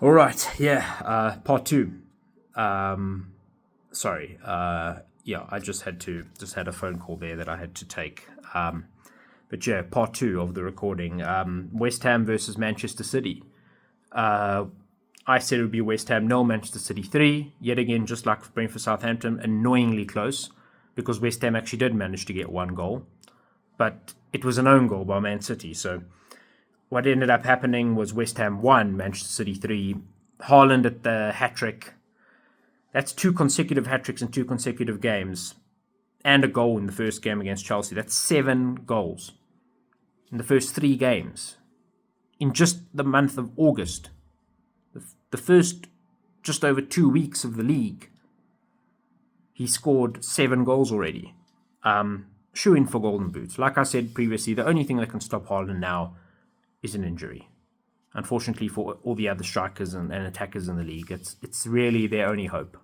All right, yeah. Part two. Sorry. Yeah, I just had a phone call there that I had to take. But yeah, part two of the recording. West Ham versus Manchester City. Uh, I said it would be West Ham nil, Manchester City 3. Yet again, just like Brentford Southampton, annoyingly close because West Ham actually did manage to get one goal, but it was an own goal by Man City. So what ended up happening was West Ham 1, Manchester City 3. Haaland at the hat trick. That's two consecutive hat tricks in two consecutive games, and a goal in the first game against Chelsea. That's 7 goals in the first 3 games in just the month of August. The first just over 2 weeks of the league, he scored 7 goals already. Shoe in for Golden Boots. Like I said previously, the only thing that can stop Haaland now is an injury. Unfortunately for all the other strikers and attackers in the league, it's really their only hope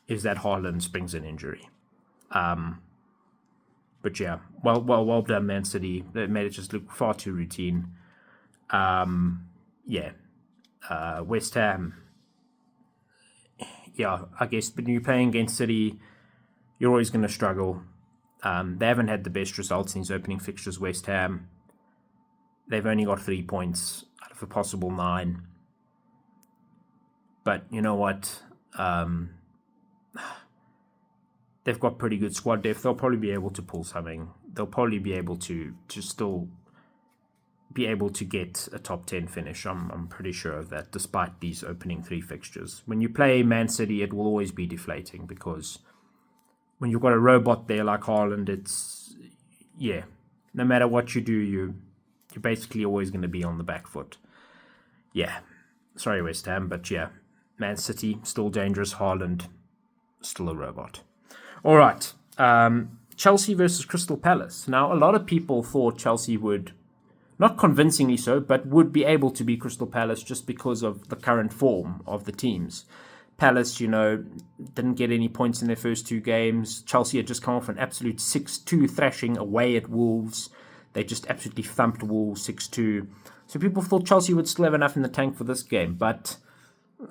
is that Haaland springs an injury. But yeah, well done, Man City. They made it just look far too routine. Yeah, West Ham. Yeah, I guess when you're playing against City, you're always going to struggle. They haven't had the best results in these opening fixtures. West Ham. They've only got 3 points out of a possible 9. But you know what? They've got pretty good squad depth. They'll probably be able to pull something. They'll probably be able to still be able to get a top 10 finish. I'm pretty sure of that, despite these opening 3 fixtures. When you play Man City, it will always be deflating because when you've got a robot there like Haaland, it's, yeah, no matter what you do, you're basically always going to be on the back foot. Yeah, sorry West Ham, but yeah, Man City, still dangerous. Haaland, still a robot. All right, Chelsea versus Crystal Palace. Now, a lot of people thought Chelsea would, not convincingly so, but would be able to beat Crystal Palace just because of the current form of the teams. Palace, didn't get any points in their first 2 games. Chelsea had just come off an absolute 6-2 thrashing away at Wolves. They just absolutely thumped Wolves 6-2. So people thought Chelsea would still have enough in the tank for this game, but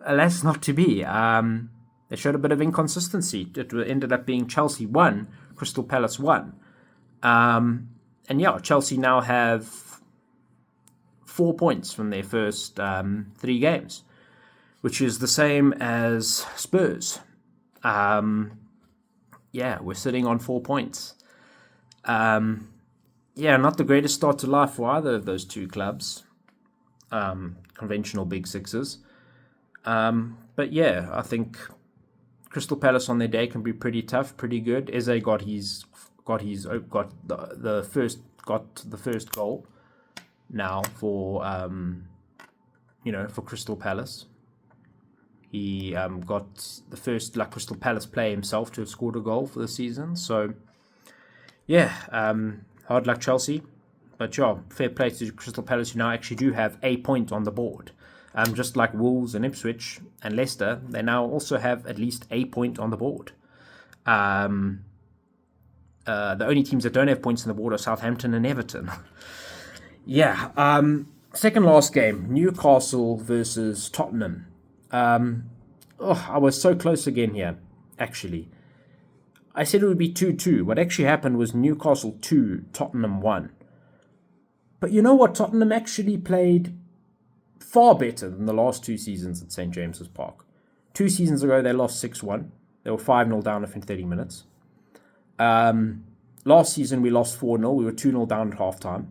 alas, not to be. They showed a bit of inconsistency. It ended up being Chelsea 1, Crystal Palace 1. And yeah, Chelsea now have 4 points from their first 3 games, which is the same as Spurs. Yeah, we're sitting on 4 points. Yeah, not the greatest start to life for either of those two clubs. Conventional Big Sixes. But yeah, I think Crystal Palace on their day can be pretty tough, pretty good. Eze got the first goal now for for Crystal Palace. He got the first Crystal Palace player himself to have scored a goal for the season. So yeah, hard luck Chelsea, but yeah, fair play to Crystal Palace, who now actually do have a point on the board. Just like Wolves and Ipswich and Leicester, they now also have at least a point on the board. The only teams that don't have points on the board are Southampton and Everton. Yeah. Second last game, Newcastle versus Tottenham. I was so close again here, actually. I said it would be 2-2. What actually happened was Newcastle 2, Tottenham 1. But you know what? Tottenham actually played far better than the last 2 seasons at St. James's Park. 2 seasons ago, they lost 6-1. They were 5-0 down within 30 minutes. Last season, we lost 4-0. We were 2-0 down at halftime.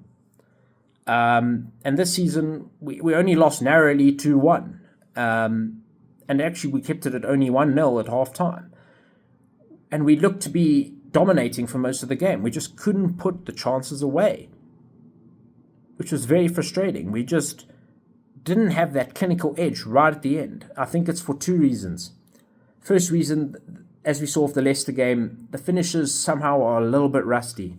And this season, we only lost narrowly 2-1. And actually, we kept it at only 1-0 at halftime. And we looked to be dominating for most of the game. We just couldn't put the chances away, which was very frustrating. We just didn't have that clinical edge right at the end. I think it's for 2 reasons. First reason, as we saw with the Leicester game, the finishers somehow are a little bit rusty.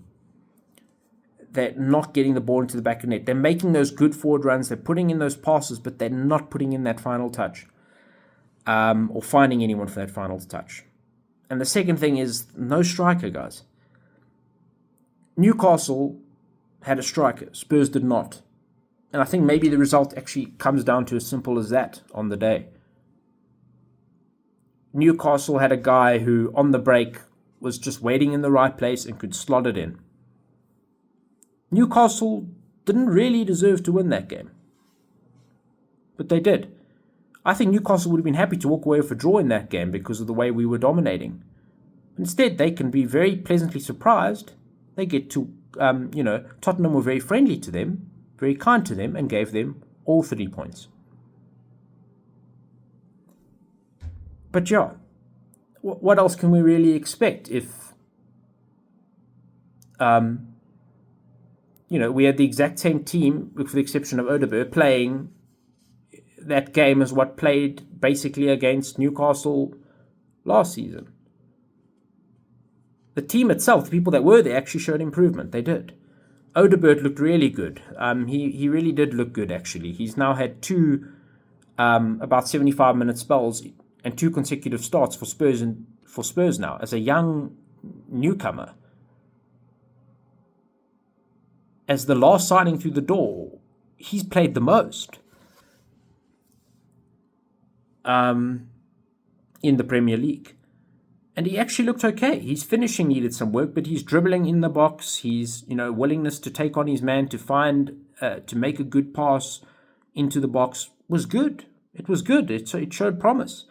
They're not getting the ball into the back of the net. They're making those good forward runs. They're putting in those passes, but they're not putting in that final touch, or finding anyone for that final touch. And the second thing is no striker, guys. Newcastle had a striker. Spurs did not. And I think maybe the result actually comes down to as simple as that on the day. Newcastle had a guy who, on the break, was just waiting in the right place and could slot it in. Newcastle didn't really deserve to win that game, but they did. I think Newcastle would have been happy to walk away with a draw in that game because of the way we were dominating. Instead, they can be very pleasantly surprised. They get to, Tottenham were very friendly to them, very kind to them, and gave them all 3 points. But yeah, what else can we really expect if, we had the exact same team, with the exception of Odegaard, playing that game as what played basically against Newcastle last season. The team itself, the people that were there, actually showed improvement. They did. Odegaard looked really good. He really did look good, actually. He's now had two about 75-minute spells and 2 consecutive starts for Spurs now as a young newcomer. As the last signing through the door, he's played the most in the Premier League. And he actually looked okay. His finishing needed some work, but he's dribbling in the box. His willingness to take on his man, to make a good pass into the box was good. It was good. It showed promise.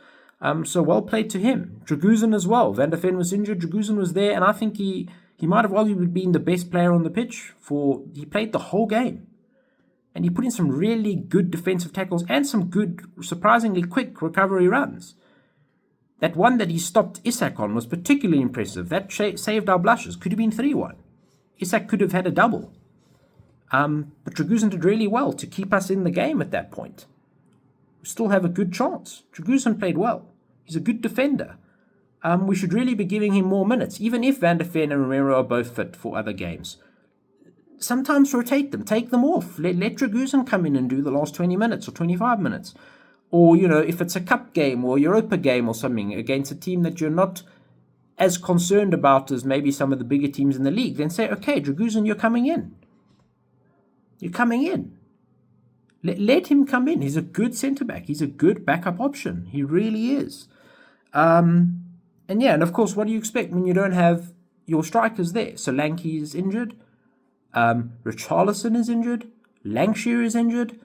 So well played to him. Dragusin as well. Van der Ven was injured. Dragusin was there, and I think he might have arguably been the best player on the pitch. He played the whole game. And he put in some really good defensive tackles and some good, surprisingly quick recovery runs. That one that he stopped Isak on was particularly impressive. That saved our blushes. Could have been 3-1. Isak could have had a double. But Dragusin did really well to keep us in the game at that point. We still have a good chance. Dragusin played well. He's a good defender. We should really be giving him more minutes, even if Van der Ven and Romero are both fit for other games. Sometimes rotate them, take them off. Let Dragusin come in and do the last 20 minutes or 25 minutes. Or, if it's a cup game or a Europa game or something against a team that you're not as concerned about as maybe some of the bigger teams in the league, then say, okay, Dragusin, you're coming in. You're coming in. Let him come in. He's a good centre-back. He's a good backup option. He really is. And of course, what do you expect when you don't have your strikers there? Solanke is injured. Richarlison is injured. Lancashire is injured.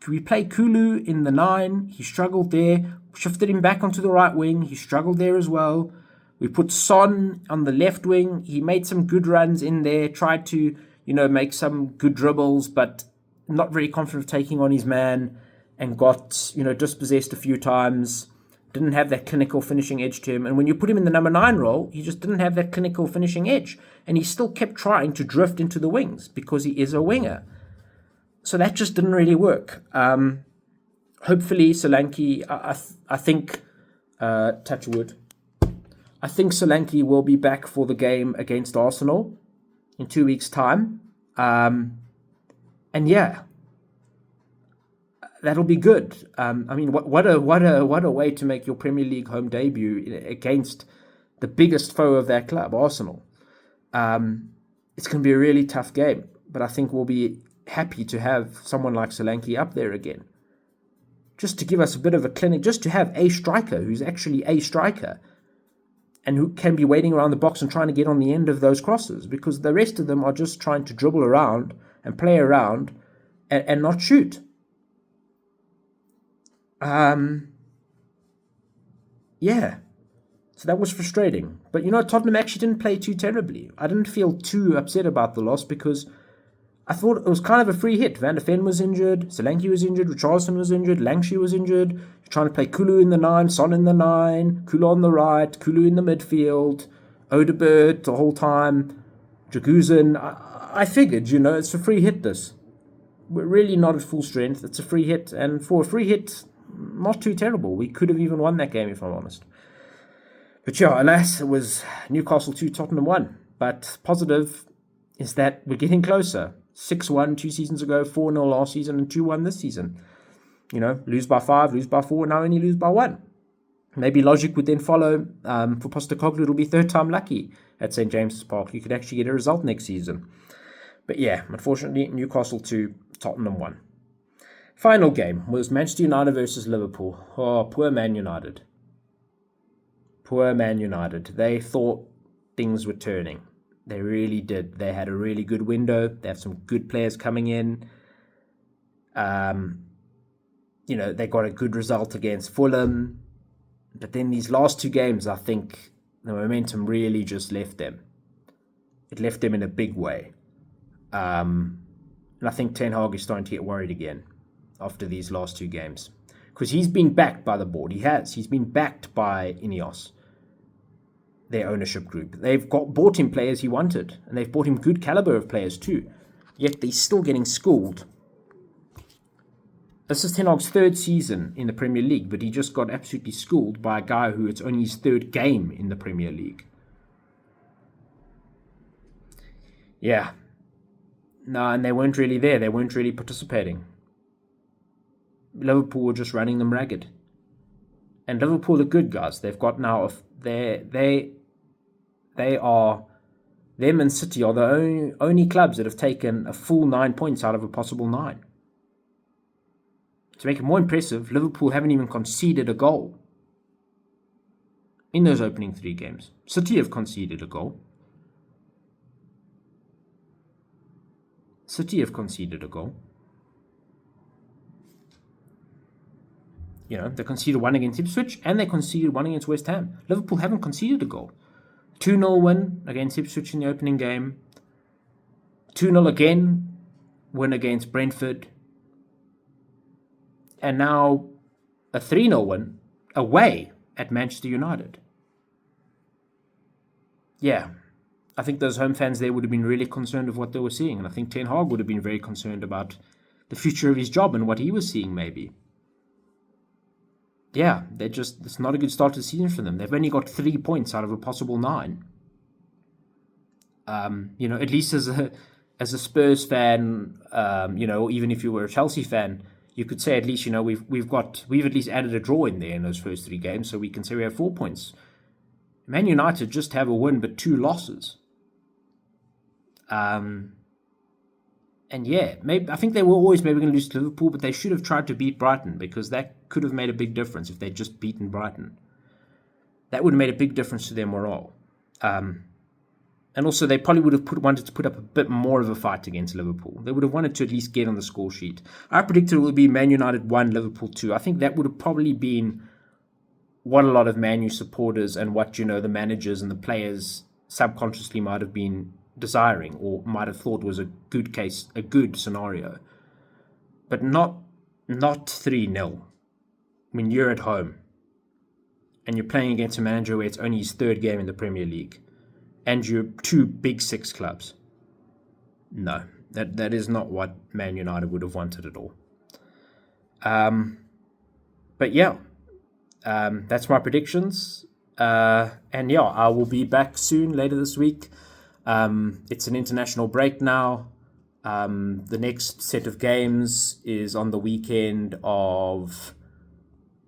We play Kulu in the 9. He struggled there. Shifted him back onto the right wing. He struggled there as well. We put Son on the left wing. He made some good runs in there. Tried to, make some good dribbles, but not very confident of taking on his man, and got, dispossessed a few times. Didn't have that clinical finishing edge to him. And when you put him in the number 9 role, he just didn't have that clinical finishing edge. And he still kept trying to drift into the wings because he is a winger. So that just didn't really work. Hopefully, Solanke, I think, touch wood, I think Solanke will be back for the game against Arsenal in 2 weeks' time. That'll be good. What a way to make your Premier League home debut against the biggest foe of that club, Arsenal. It's going to be a really tough game, but I think we'll be happy to have someone like Solanke up there again. Just to give us a bit of a clinic, just to have a striker who's actually a striker and who can be waiting around the box and trying to get on the end of those crosses, because the rest of them are just trying to dribble around and play around and not shoot. So that was frustrating. But Tottenham actually didn't play too terribly. I didn't feel too upset about the loss because I thought it was kind of a free hit. Van der Ven was injured, Solanke was injured, Richarlison was injured, Lancashire was injured. You're trying to play Kulu in the 9, Son in the 9, Kulu on the right, Kulu in the midfield, Odegaard the whole time, Dragusin. I figured, it's a free hit this. We're really not at full strength. It's a free hit, and for a free hit, not too terrible. We could have even won that game, if I'm honest. But alas, it was Newcastle 2, Tottenham 1. But positive is that we're getting closer. 6-1 2 seasons ago, 4-0 last season, and 2-1 this season. Lose by 5, lose by 4, now only lose by 1. Maybe logic would then follow. For Postecoglou, it'll be third time lucky at St. James's Park. You could actually get a result next season. But unfortunately, Newcastle 2, Tottenham won. Final game was Manchester United versus Liverpool. Oh, poor Man United. Poor Man United. They thought things were turning. They really did. They had a really good window. They have some good players coming in. They got a good result against Fulham. But then these last two games, I think the momentum really just left them. It left them in a big way. And I think Ten Hag is starting to get worried again after these last two games. Because he's been backed by the board. He has. He's been backed by Ineos, their ownership group. They've bought him players he wanted. And they've bought him good caliber of players too. Yet they're still getting schooled. This is Ten Hag's third season in the Premier League, but he just got absolutely schooled by a guy who it's only his third game in the Premier League. Yeah. No, and they weren't really there. They weren't really participating. Liverpool were just running them ragged. And Liverpool are good guys. They've got now they are them and City are the only clubs that have taken a full 9 points out of a possible 9. To make it more impressive, Liverpool haven't even conceded a goal in those opening 3 games. City have conceded a goal. They conceded one against Ipswich and they conceded one against West Ham. Liverpool haven't conceded a goal. 2-0 win against Ipswich in the opening game. 2-0 again win against Brentford. And now a 3-0 win away at Manchester United. Yeah, I think those home fans there would have been really concerned of what they were seeing. And I think Ten Hag would have been very concerned about the future of his job and what he was seeing maybe. Yeah, it's not a good start to the season for them. They've only got 3 points out of a possible 9. At least as a Spurs fan, even if you were a Chelsea fan, you could say at least, we've at least added a draw in there in those first 3 games, so we can say we have 4 points. Man United just have a win but 2 losses. And yeah, I think they were always maybe going to lose to Liverpool, but they should have tried to beat Brighton because that could have made a big difference if they'd just beaten Brighton. That would have made a big difference to their morale. And also, they probably would have wanted to put up a bit more of a fight against Liverpool. They would have wanted to at least get on the score sheet. I predicted it would be Man United 1, Liverpool 2. I think that would have probably been what a lot of Man U supporters and what, the managers and the players subconsciously might have been desiring or might have thought was a good scenario. But not 3-0 when you're at home and you're playing against a manager where it's only his 3rd game in the Premier League and you're 2 big 6 clubs. No, that is not what Man United would have wanted at all. But yeah, that's my predictions. And yeah, I will be back soon later this week. It's an international break now. The next set of games is on the weekend of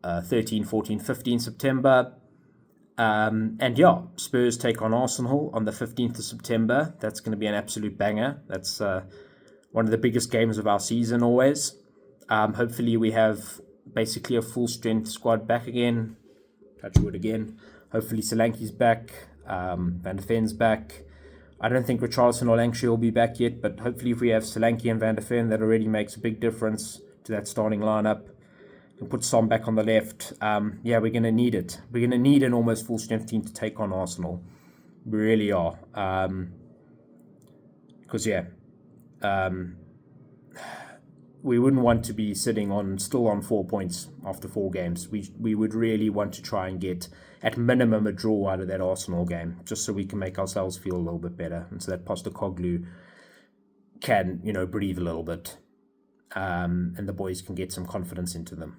13, 14, 15 September. And yeah, Spurs take on Arsenal on the 15th of September. That's going to be an absolute banger. That's one of the biggest games of our season always. Hopefully we have basically a full strength squad back again. Touch wood again. Hopefully Solanke's back. Van der Ven's back. I don't think Richarlison or Lancashire will be back yet, but hopefully if we have Solanke and Van der Ven, that already makes a big difference to that starting lineup. We'll put Son back on the left. We're going to need it. We're going to need an almost full strength team to take on Arsenal. We really are. We wouldn't want to be sitting still on 4 points after 4 games. We would really want to try and get, at minimum, a draw out of that Arsenal game, just so we can make ourselves feel a little bit better, and so that Postecoglou can, breathe a little bit, and the boys can get some confidence into them.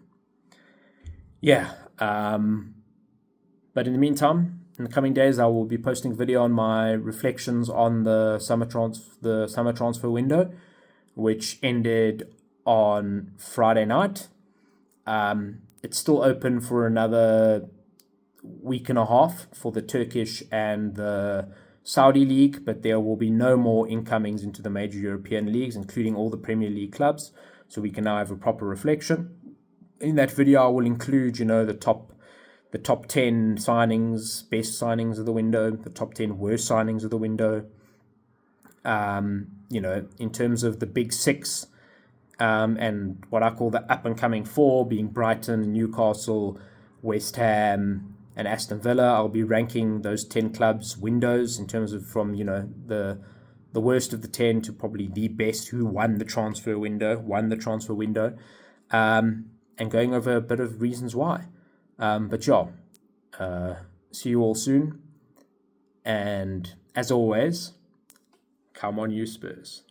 Yeah, but in the meantime, in the coming days, I will be posting a video on my reflections on the summer transfer window, which ended on Friday night. It's still open for another week and a half for the Turkish and the Saudi League, but there will be no more incomings into the major European leagues, including all the Premier League clubs. So we can now have a proper reflection. In that video, I will include, the top 10 signings, best signings of the window, the top 10 worst signings of the window. In terms of the big six, and what I call the up-and-coming four, being Brighton, Newcastle, West Ham, and Aston Villa. I'll be ranking those 10 clubs' windows in terms of from, the worst of the 10 to probably the best who won the transfer window, and going over a bit of reasons why. See you all soon. And as always, come on you Spurs.